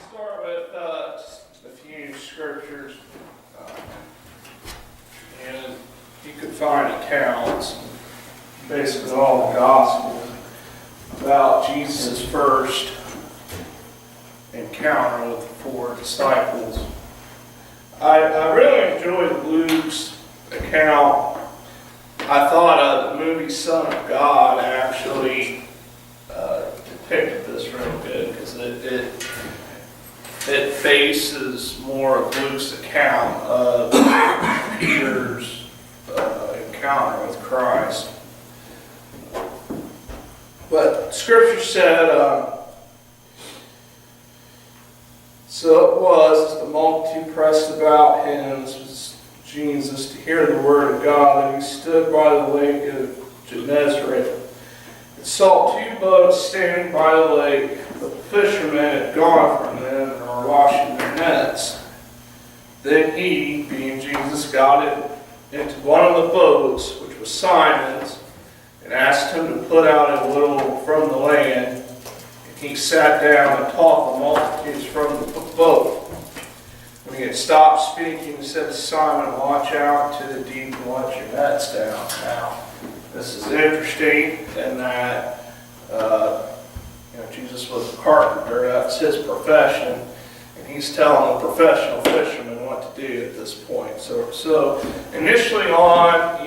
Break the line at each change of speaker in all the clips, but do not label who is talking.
Start with just a few scriptures, and you could find accounts, basically all the Gospels, about Jesus' first encounter with the four disciples. I really enjoyed Luke's account. I thought the movie Son of God actually depicted this real good, because it faces more of Luke's account of Peter's encounter with Christ. But Scripture said, so it was, as the multitude pressed about him, this was Jesus, to hear the word of God, that he stood by the lake of Gennesaret and saw two boats standing by the lake, but the fishermen had gone from them and were washing their nets. Then he, being Jesus, got into one of the boats, which was Simon's, and asked him to put out a little from the land. And he sat down and taught the multitudes from the boat. When he had stopped speaking, he said to Simon, "Launch out to the deep and let your nets down." Now, this is interesting in that Jesus was a carpenter. That's his profession. And he's telling a professional fisherman what to do at this point. So initially on,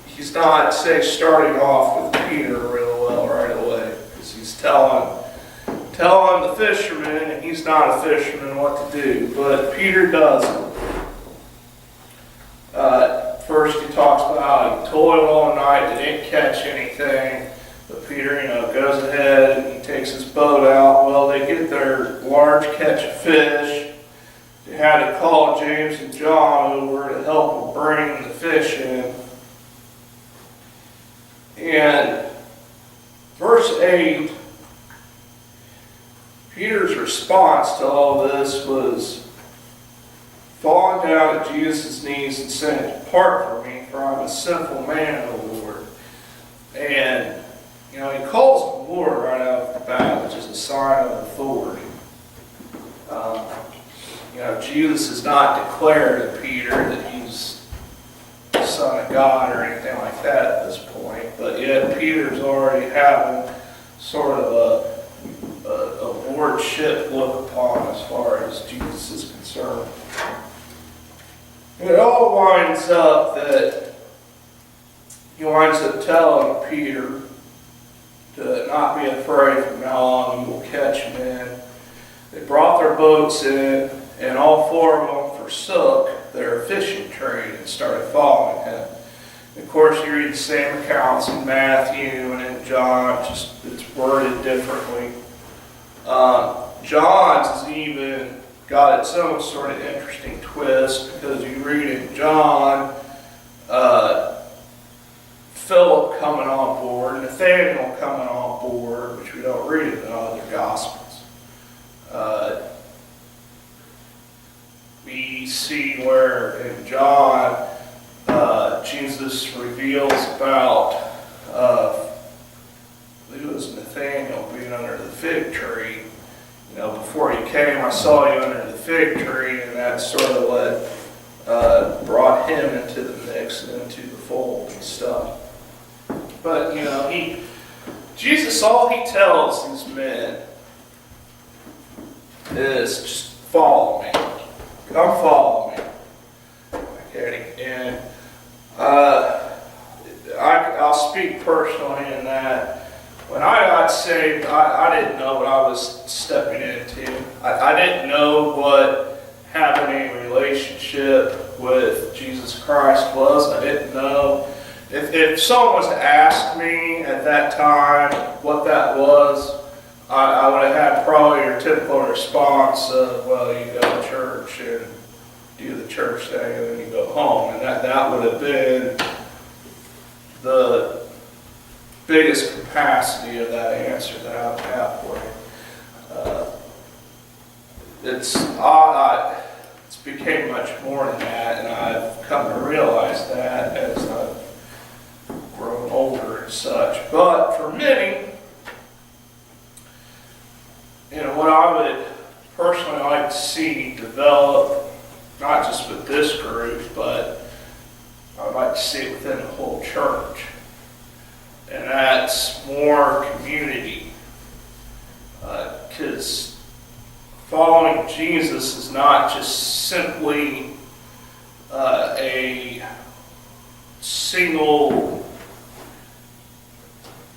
he's not, say, starting off with Peter real well right away, because he's telling the fisherman, and he's not a fisherman, what to do. But Peter does it. First he talks about how he toiled all night, they didn't catch anything. But Peter, goes ahead and he takes his boat out. Well, they get their large catch of fish. They had to call James and John over to help them bring the fish in. And verse 8, Peter's response to all this was falling down at Jesus' knees and saying, "Depart from me, for I'm a sinful man, O Lord." And, he calls him Lord right out of the bat, which is a sign of authority. Jesus has not declared to Peter that he's the Son of God or anything like that at this point, but yet Peter's already having sort of a lordship look upon as far as Jesus is concerned. And it all winds up that he winds up telling Peter to not be afraid from now on, you will catch men. They brought their boats in, and all four of them forsook their fishing trade and started following him. And of course, you read the same accounts in Matthew and in John, just it's worded differently. John's has even got its own sort of interesting twist, because you read in John, Philip coming on board, Nathaniel coming on board, which we don't read in the other Gospels. We see where in John, Jesus reveals about, I believe it was Nathaniel being under the fig tree. Before he came, I saw you under the fig tree, and that's sort of what brought him into the mix and into the fold and stuff. But, Jesus, all he tells these men is just follow me. Come follow me. Okay, and I'll speak personally in that when I got saved, I didn't know what I was stepping into. I didn't know what having a relationship with Jesus Christ was. I didn't know. If someone was to ask me at that time what that was, I would have had probably your typical response of, well, you go to church and do the church thing and then you go home. And that would have been the biggest capacity of that answer that I would have for you. It's became much more than that, and I've come to realize that as I've grown older and such. But for many, what I would like to see develop, not just with this group, but I'd like to see it within the whole church. And that's more community. Because following Jesus is not just simply a single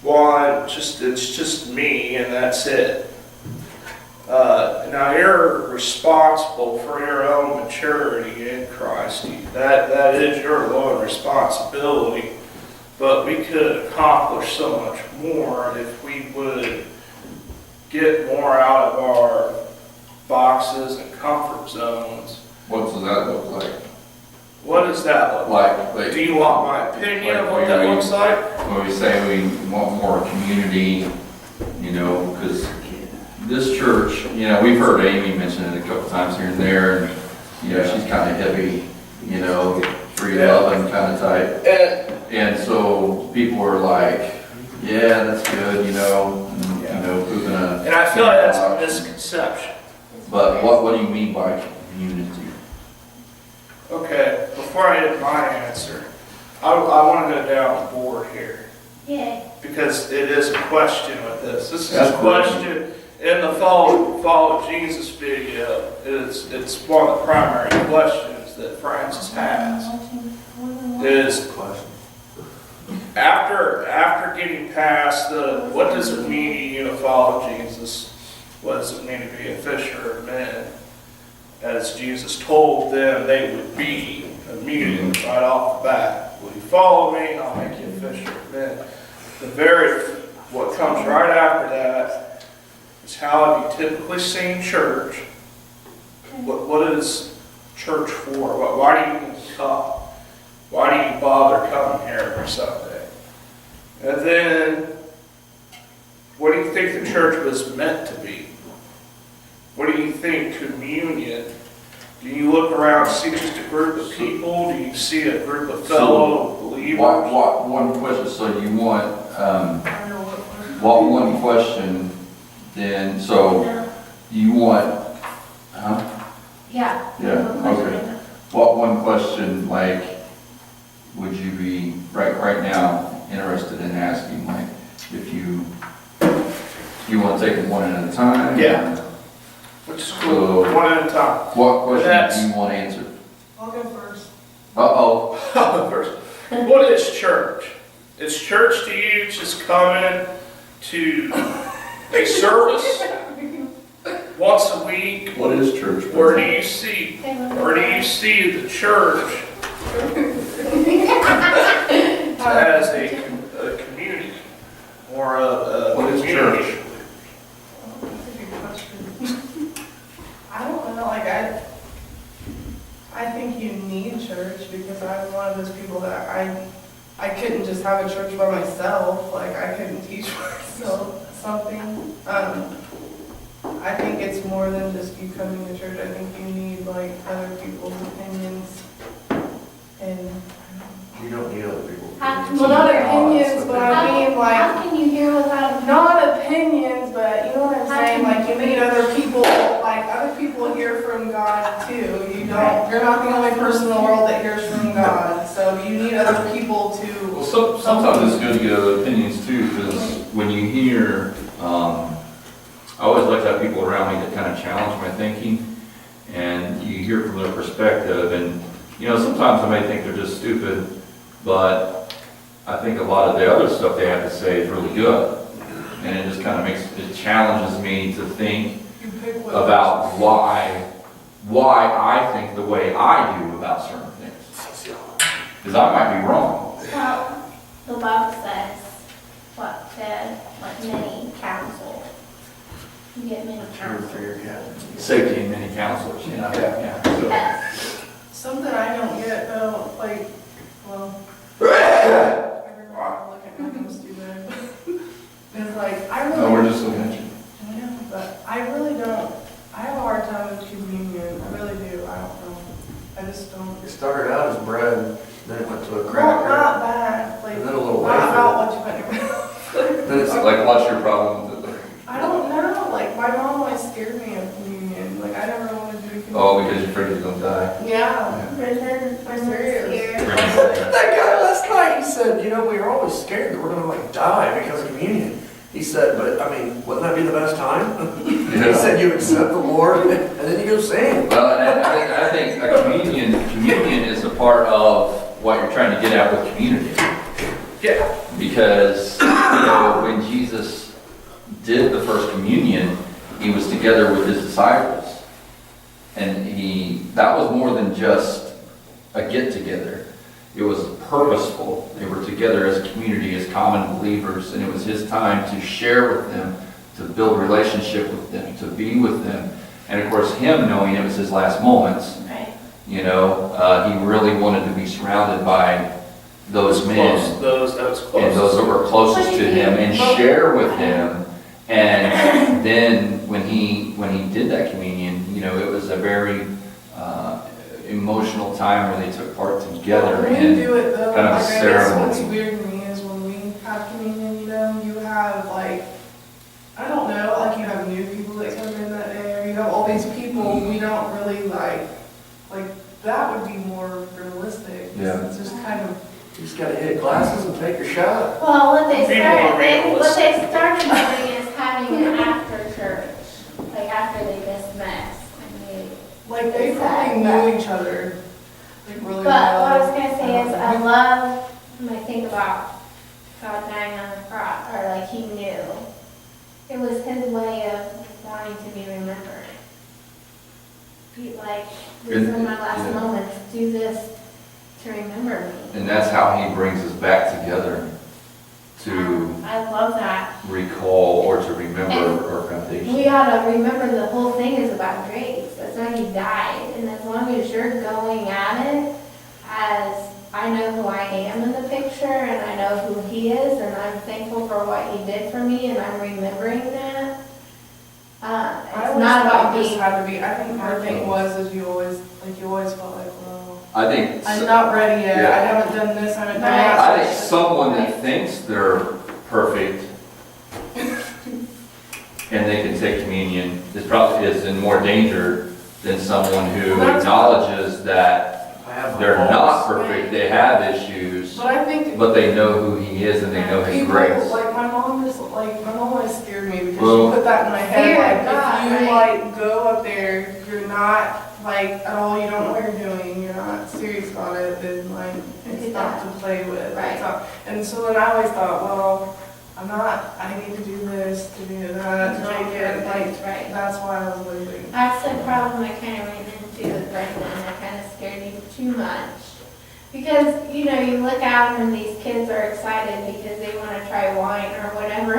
one, it's just me and that's it. Now you're responsible for your own maturity in Christ. That is your own responsibility. But we could accomplish so much more if we would get more out of our boxes and comfort zones.
What does that look like?
What does that look like? Do you want my opinion of what that looks like?
When we say we want more community, because this church, we've heard Amy mention it a couple times here and there, and, she's kind of heavy, free loving kind of type. And so people are like, yeah, that's good, pooping a...
And I feel like that's a misconception.
But what do you mean by community?
Okay, before I hit my answer, I want to go down the board here.
Yeah.
Because it is a question with this. This is a question in the Follow Jesus video. It's one of the primary questions that Francis has. Is after getting past what does it mean to follow Jesus? What does it mean to be a fisher of men? As Jesus told them they would be immediately right off the bat. Will you follow me? I'll make you a fisher of men. What comes right after that is how have you typically seen church? What is church for? Why do you come? Why do you bother coming here every Sunday? And then, what do you think the church was meant to be? What do you think communion? Do you look around and see just a group of people? Do you see a group of fellow believers?
One question, so you want, one question, then, so you want,
Yeah.
Yeah, okay. What one question, would you be, right now, interested in asking, if you want to take them one at a time?
Yeah. Which is cool.
So,
one at a time.
What question do you want answered?
I'll go first.
Uh-oh.
First, what is church? Is church to you just coming to a service once a week?
What is church?
Or do you see the church as a community or a
what is
community?
church?
That's a good question. I don't know, I think you need church because I'm one of those people that I couldn't just have a church by myself. I couldn't teach myself something. I think it's more than just you coming to church. I think you need other people's opinions and
You don't need other people.
well, not opinions, but I mean
How can you hear without
not opinions, but you know what I'm saying? You need other people, other people hear from God too. You're not the only person in the world that hears from God. So you need other people to.
Well, sometimes it's good to get other opinions too, because when you hear, I always like to have people around me that kind of challenge my thinking, and you hear from their perspective, and sometimes I may think they're just stupid, but I think a lot of the other stuff they have to say is really good. And it just kind of it challenges me to think about why I think the way I do about certain things. Because I might be wrong.
Well, the Bible says, many counsel. You get many counsel.
Safety in many counselors, Yeah. So,
Something I don't get though, everyone look at me like I'm stupid. It's I really.
no, we're just looking at you.
I know, but I really don't. I have a hard time with communion. I really do. I don't know. I just don't.
It started out as bread, then it went to a
Well,
cracker.
not bad.
And then a little
not
wafer.
about what you put in your mouth.
Then it's
What's your problem with it?
I don't know. My mom always scared me of communion. I never wanted
That guy last night, he said, you know, we were always scared that we're gonna like die because of communion. He said, but I mean, wouldn't that be the best time? He said, you accept the Lord and then you go sing.
Well, and I think a communion is a part of what you're trying to get at with community.
Yeah.
Because, you know, when Jesus did the first communion, he was together with his disciples. And that was more than just a get-together. It was purposeful. They were together as a community, as common believers, and it was his time to share with them, to build relationship with them, to be with them. And of course, him knowing it was his last moments,
Right.
you know, he really wanted to be surrounded by those men
Those that was close.
and those that were closest to him and share with him. And then when he did that communion, you know, it was a very emotional time where they took part together
When
in
we do it though,
kind of
like I guess what's
ceremony.
weird to me is when we have communion, you know, you have like, I don't know, like you have new people that come in that day, or you have all these people, we don't really like that would be more realistic.
Yeah.
It's just kind of,
You just gotta hit glasses and take your shot.
Well, what they
People are
started doing is having an after church, like after they dismiss.
like they probably knew each other, like really
But what I was
well.
gonna say is, I love when I think about God dying on the cross, or like he knew. It was his way of wanting to be remembered. Be like, these are my last
Yeah.
moments, do this to remember me.
And that's how he brings us back together to
I love that.
recall or to remember our
We
foundation.
ought to remember the whole thing is about grace. That's why he died. And as long as you're going at it as I know who I am in the picture and I know who he is and I'm thankful for what he did for me and I'm remembering that.
I
It's
always
not
thought
about
this
being,
had to be, I think my thing was is you always felt like, well,
I think,
I'm not ready yet,
Yeah.
I haven't done this, I haven't done
Right.
that.
I think someone that thinks they're perfect and they can take communion is in more danger than someone who acknowledges that
I have my
they're
faults.
not perfect, they have issues,
But I think
but they know who he is and they know his
people,
grace.
like my mom always scared me because
Well-
she put that in my head,
Fear
like
of God,
if you
right?
like go up there, you're not like at all, you don't know what you're doing, you're not serious about it, then like it's not to play with.
Right.
It's not, and so then I always thought, well, I need to do this, to do that, to make it, like,
right.
that's why I was leaving.
That's the problem I kind of ran into with Brendan. I kind of scared him too much. Because, you know, you look out and these kids are excited because they want to try wine or whatever.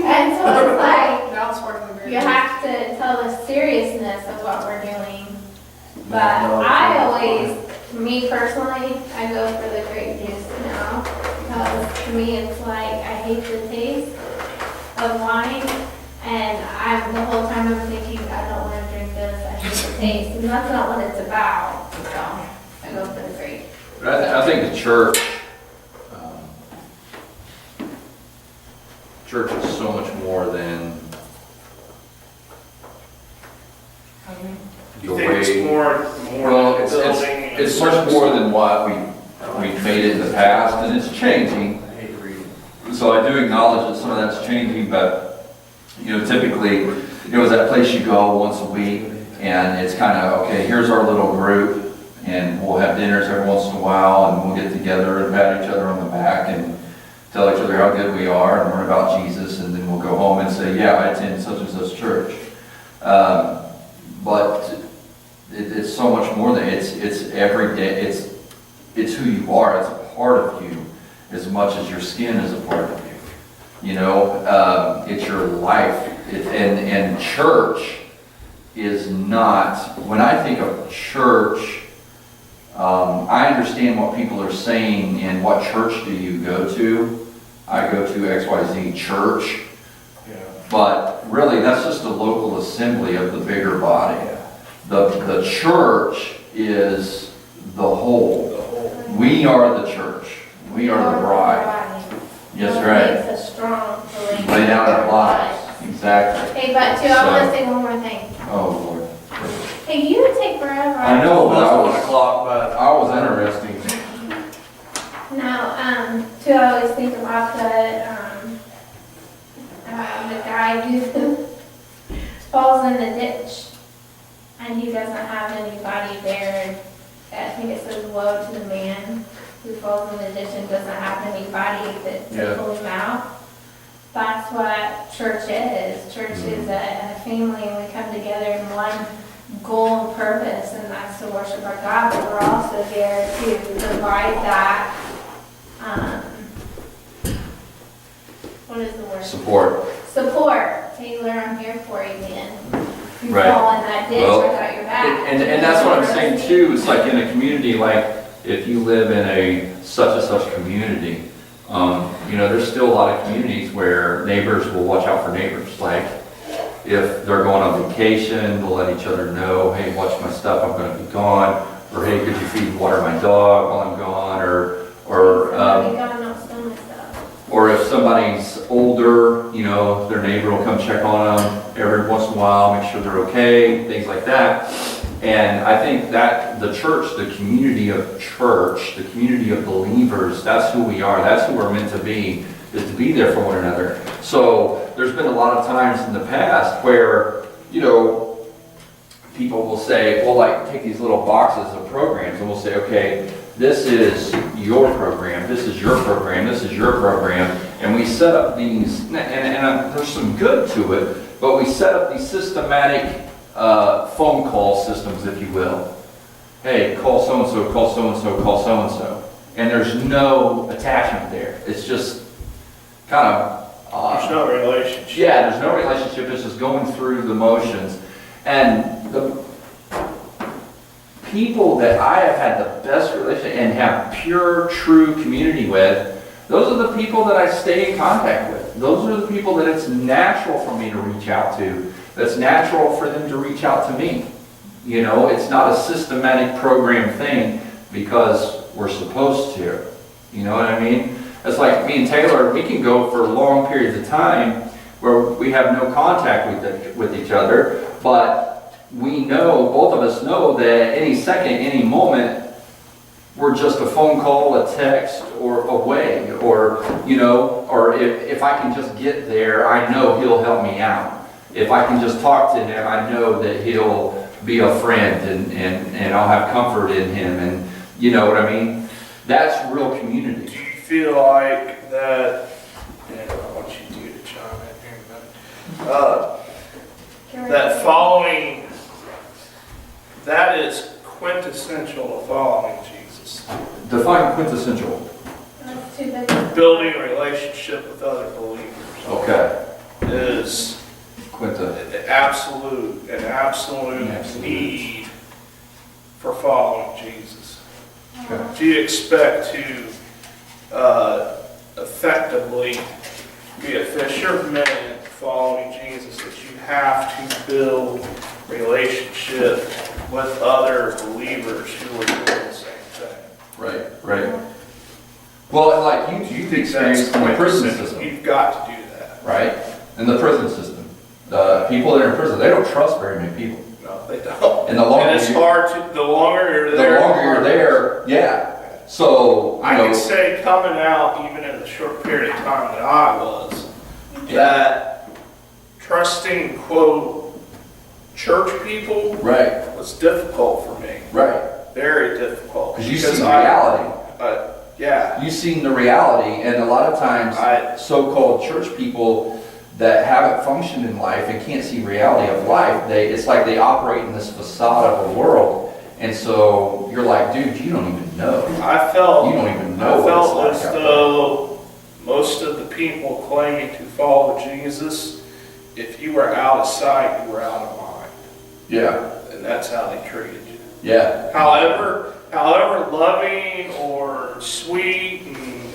And so it's like,
Now it's sparkling beer.
you have to tell the seriousness of what we're doing. But
No,
I
no,
always, me personally, I go for the grape juice now. Because to me, it's like, I hate the taste of wine. And the whole time I'm thinking, I don't want to drink this, I hate the taste. And that's not what it's about. So I go for the grape.
But I think the church is so much more than the
You think it's
way.
more
Well,
than
it's
building?
it's much more than what we've made it in the past, and it's changing.
I hate reading.
So I do acknowledge that some of that's changing, but, you know, typically, it was that place you go once a week, and it's kind of, okay, here's our little group, and we'll have dinners every once in a while, and we'll get together and pat each other on the back, and tell each other how good we are, and learn about Jesus, and then we'll go home and say, yeah, I attend such and such church. But it's so much more than, it's every day, it's who you are, it's a part of you, as much as your skin is a part of you. You know, it's your life. And church is not, when I think of church, I understand what people are saying and what church do you go to. I go to XYZ church,
Yeah.
but really that's just a local assembly of the bigger body. The church is the whole.
The whole.
We are the church. We are the bride. Yes, right.
It's a strong belief.
Lay down our lives. Exactly.
Hey, but too, I want to say one more thing.
Oh, Lord.
Hey, you take forever.
I know, but I
Almost 1
was,
o'clock, but
I was interesting.
about the guy who falls in the ditch and he doesn't have anybody there. I think it says, woe to the man who falls in the ditch and doesn't have anybody to pull him out. That's what church is. Church is a family, and we come together in one goal and purpose, and that's to worship our God, but we're also there to provide that, what is the word?
Support.
Support. Taylor, I'm here for you, man. If you
Right.
fall in that ditch,
Well,
I got your back.
And that's what I'm saying too, it's like in a community, like if you live in a such and such community, there's still a lot of communities where neighbors will watch out for neighbors. Like if they're going on vacation, they'll let each other know, hey, watch my stuff, I'm gonna be gone. Or hey, could you feed and water my dog while I'm gone? Or if somebody's older, their neighbor will come check on them every once in a while, make sure they're okay, things like that. And I think that the church, the community of church, the community of believers, that's who we are. That's who we're meant to be, is to be there for one another. So there's been a lot of times in the past where, people will say, well, like take these little boxes of programs and we'll say, okay, this is your program, this is your program, this is your program. And we set up these, and there's some good to it, but we set up these systematic phone call systems, if you will. Hey, call so-and-so, call so-and-so, call so-and-so. And there's no attachment there. It's just kind of...
There's no relationship.
Yeah, there's no relationship. It's just going through the motions. And the people that I have had the best relationship and have pure, true community with, those are the people that I stay in contact with. Those are the people that it's natural for me to reach out to. That's natural for them to reach out to me. It's not a systematic program thing because we're supposed to. You know what I mean? It's like me and Taylor, we can go for long periods of time where we have no contact with each other, but we know, both of us know that any second, any moment, we're just a phone call, a text, or away, or if I can just get there, I know he'll help me out. If I can just talk to him, I know that he'll be a friend and I'll have comfort in him, and you know what I mean? That's real community.
Do you feel like that, I want you to chime in here, that following, that is quintessential of following Jesus.
Define quintessential.
That's too big.
Building a relationship with other believers.
Okay.
Is an absolute need for following Jesus.
Okay.
Do you expect to effectively be a fisherman following Jesus, that you have to build relationship with other believers who are doing the same thing?
Right. Well, like you've experienced in the prison system.
You've got to do that.
Right? In the prison system. The people that are in prison, they don't trust very many people.
No, they don't.
And the longer
it's hard to, the longer you're there.
Yeah. So,
I can say coming out, even in the short period of time that I was, that trusting, quote, church people
right,
was difficult for me.
right.
Very difficult.
Because you see the reality.
Yeah.
You've seen the reality, and a lot of times, so-called church people that haven't functioned in life and can't see reality of life, it's like they operate in this facade of a world. And so you're like, dude, you don't even know.
I felt
you don't even know what it's like
as though most of the people claiming to follow Jesus, if you were out of sight, you were out of mind.
Yeah.
And that's how they treated you.
Yeah.
However loving or sweet, and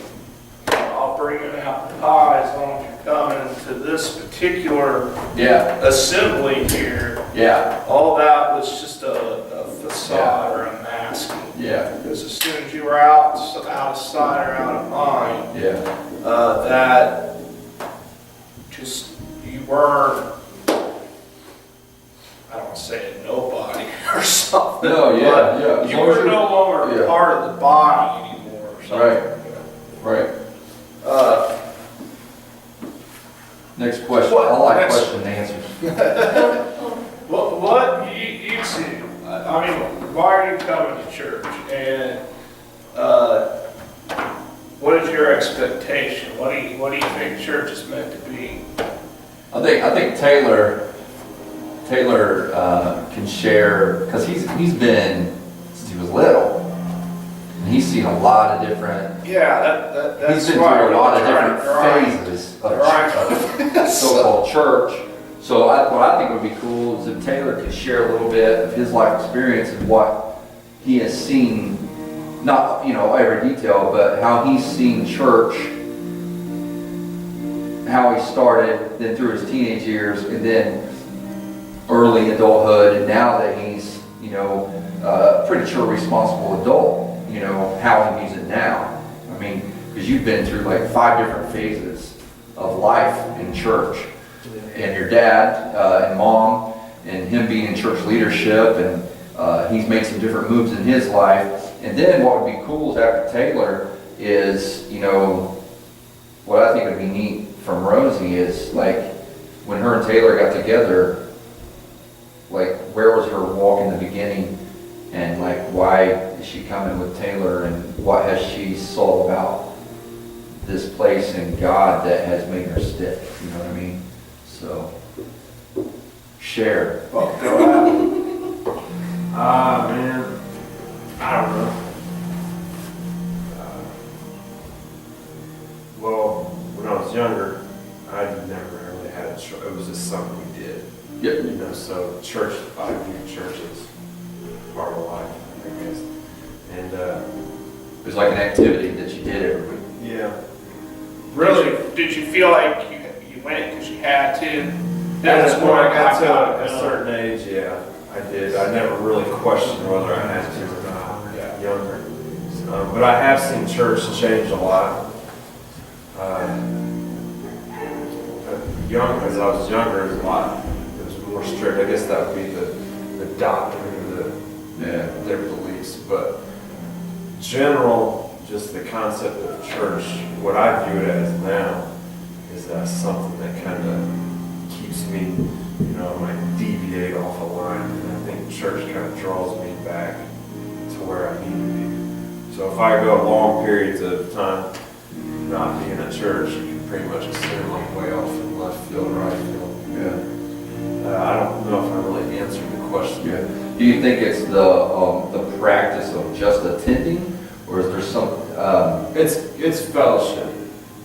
I'll bring it out the pies when you're coming to this particular assembly here.
Yeah.
All that was just a facade or a masking.
Yeah.
Because as soon as you were out of sight or out of mind, that just, you weren't, I don't want to say a nobody or something.
No,
but you were no longer part of the body anymore or something.
Right.
what is your expectation? What do you think church is meant to be?
I think Taylor can share, because he's been since he was little, and he's seen a lot of different.
Yeah, that's
He's been
why
through a lot of
we're
different phases of so-called church. So what I think would be cool is if Taylor could share a little bit of his life experience and what he has seen, not every detail, but how he's seen church, how he started, then through his teenage years, and then early adulthood, and now that he's a pretty sure responsible adult, how he views it now. I mean, because you've been through like 5 different phases of life in church, and your dad and mom, and him being in church leadership, and he's made some different moves in his life. And then what would be cool is after Taylor is, what I think would be neat from Rosie is like when her and Taylor got together, like where was her walk in the beginning, and like why is she coming with Taylor, and what has she saw about this place and God that has made her stick, you know what I mean? So, share.
Well, go ahead.
Man, I don't know. Well, when I was younger, I never really had a choice. It was just something we did.
Yep.
So church, I view church as part of life, I guess. And,
It was like an activity that you did every week.
yeah.
Really, did you feel like you went because you had to?
That's when I got
got
to a certain age, yeah, I did. I never really questioned whether I had to or not, younger. But I have seen church change a lot. As I was younger, it was more strict. I guess that would be the doctrine of their beliefs. But general, just the concept of church, what I view it as now, is something that kind of keeps me, might deviate off a line. And I think church kind of draws me back to where I need to be. So if I go long periods of time not being at church, you can pretty much assume I'm way off in left field, right field.
Yeah.
I don't know if I really answered the question.
Yeah. Do you think it's the practice of just attending, or is there some?
It's fellowship.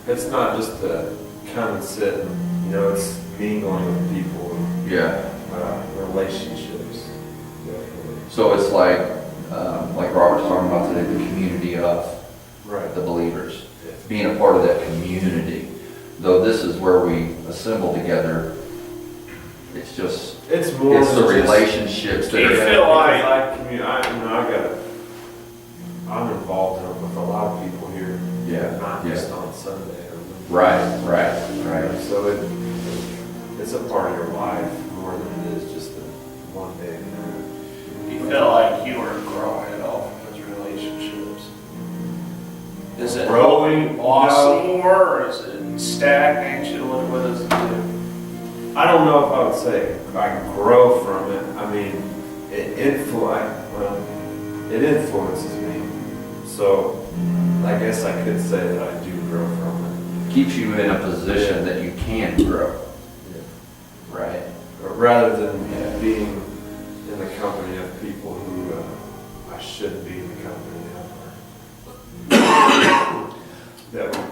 It's not just to come and sit and, it's mingling with people.
Yeah.
Relationships. Definitely.
So it's like Robert's talking about today, the community of
Right.
the believers, being a part of that community. Though this is where we assemble together, it's just
It's more.
it's the
than just-
relationships that
Do you
are.
feel like-
I'm involved with a lot of people here.
Yeah.
Not
Yeah.
just on Sunday.
Right.
So it's a part of your life more than it is just a one day event.
Do you feel like you were growing at all from those relationships? Is it
Growing?
blossom more, or is it stagnated? What does it do?
I don't know if I would say I grow from it. I mean, it influences me. So I guess I could say that I do grow from it.
Keeps you in a position that you can grow.
Yeah.
Right.
But rather than being in the company of people who I shouldn't be in the company of, that would,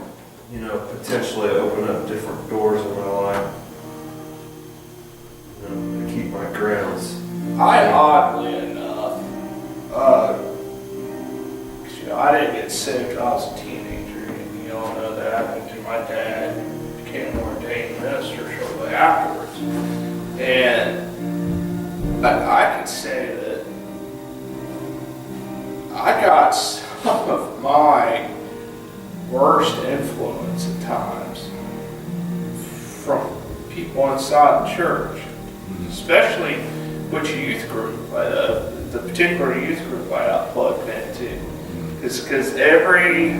potentially open up different doors in my life, to keep my grounds.
Oddly enough, I didn't get saved until I was a teenager, and you all know that, because my dad became an ordained minister shortly afterwards. And I could say that I got some of my worst influence at times from people inside the church, especially which youth group, the particular youth group I got plugged into. Because every,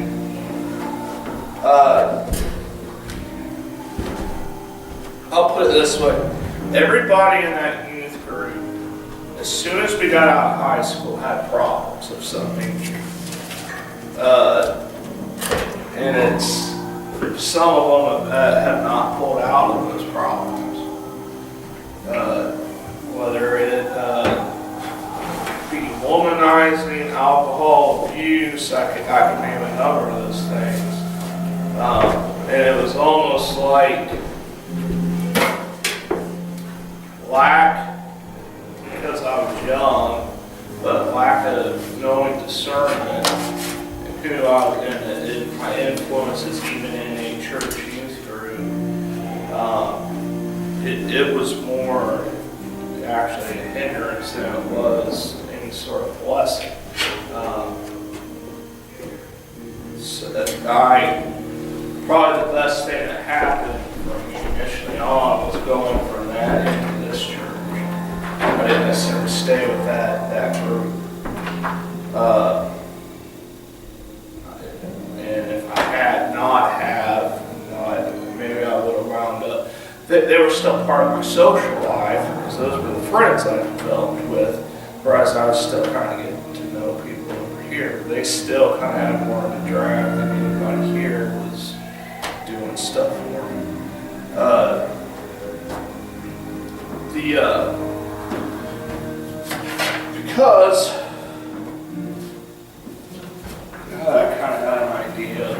I'll put it this way, everybody in that youth group, as soon as we got out of high school, had problems of some nature. And it's, some of them have not pulled out of those problems. Whether it be womanizing, alcohol abuse, I can name a number of those things. And it was almost like lack, because I was young, but lack of knowing discernment and who I was in, my influences even in a church youth group. It was more actually a hindrance than it was any sort of blessing. So that probably the best thing that happened for me initially on was going from that into this church. I didn't necessarily stay with that group. And if I had not have, maybe I would have wound up. They were still part of my social life because those were the friends I developed with, whereas I was still kind of getting to know people over here. They still kind of had more of a drag than anybody here was doing stuff for me. Because I kind of had an idea of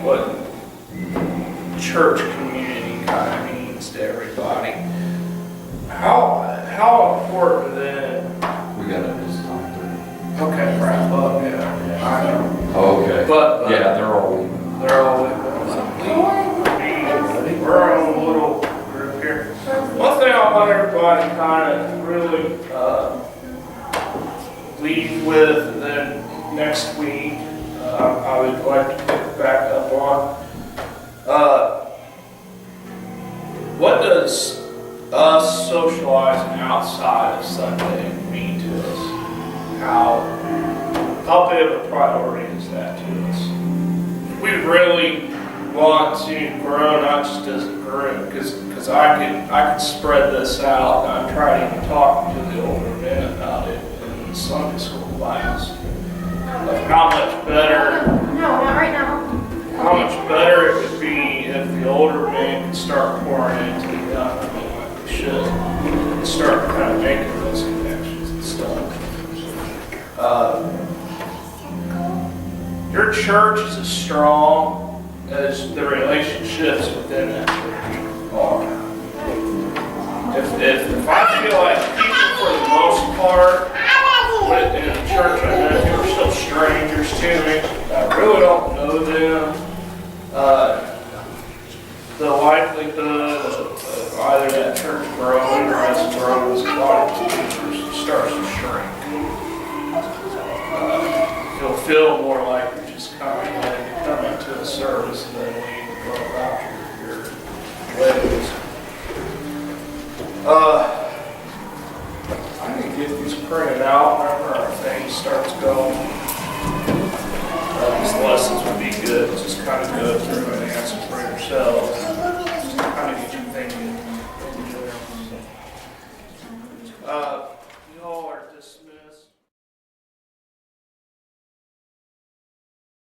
what church community kind of means to everybody. How important then?
We got it this time.
Okay, wrap up. Yeah, I know.
Oh, okay.
But
Yeah, they're all.
We're on a little group here. One thing I want everybody to kind of really leave with, and then next week I would like to pick back up on what does us socializing outside of Sunday mean to us? How big of a priority is that to us? We really want to grow, not just as a group, because I could spread this out, and I've tried even talking to the older men about it in the Sunday school class, of how much better,
No, not right now.
how much better it would be if the older men could start pouring into the young, like they should, and start kind of making those connections and stuff. Your church is as strong as the relationships within that church are. If I feel like people, for the most part, in the church I know who are still strangers to me, I really don't know them, the likelihood of either that church growing or as it grows, a lot of believers starts to shrink. You'll feel more like you're just coming in, you come into a service and then leave and go about your ways. I can get these printed out whenever our thing starts going. These lessons would be good, just kind of go through and answer for yourselves, just kind of get you thinking.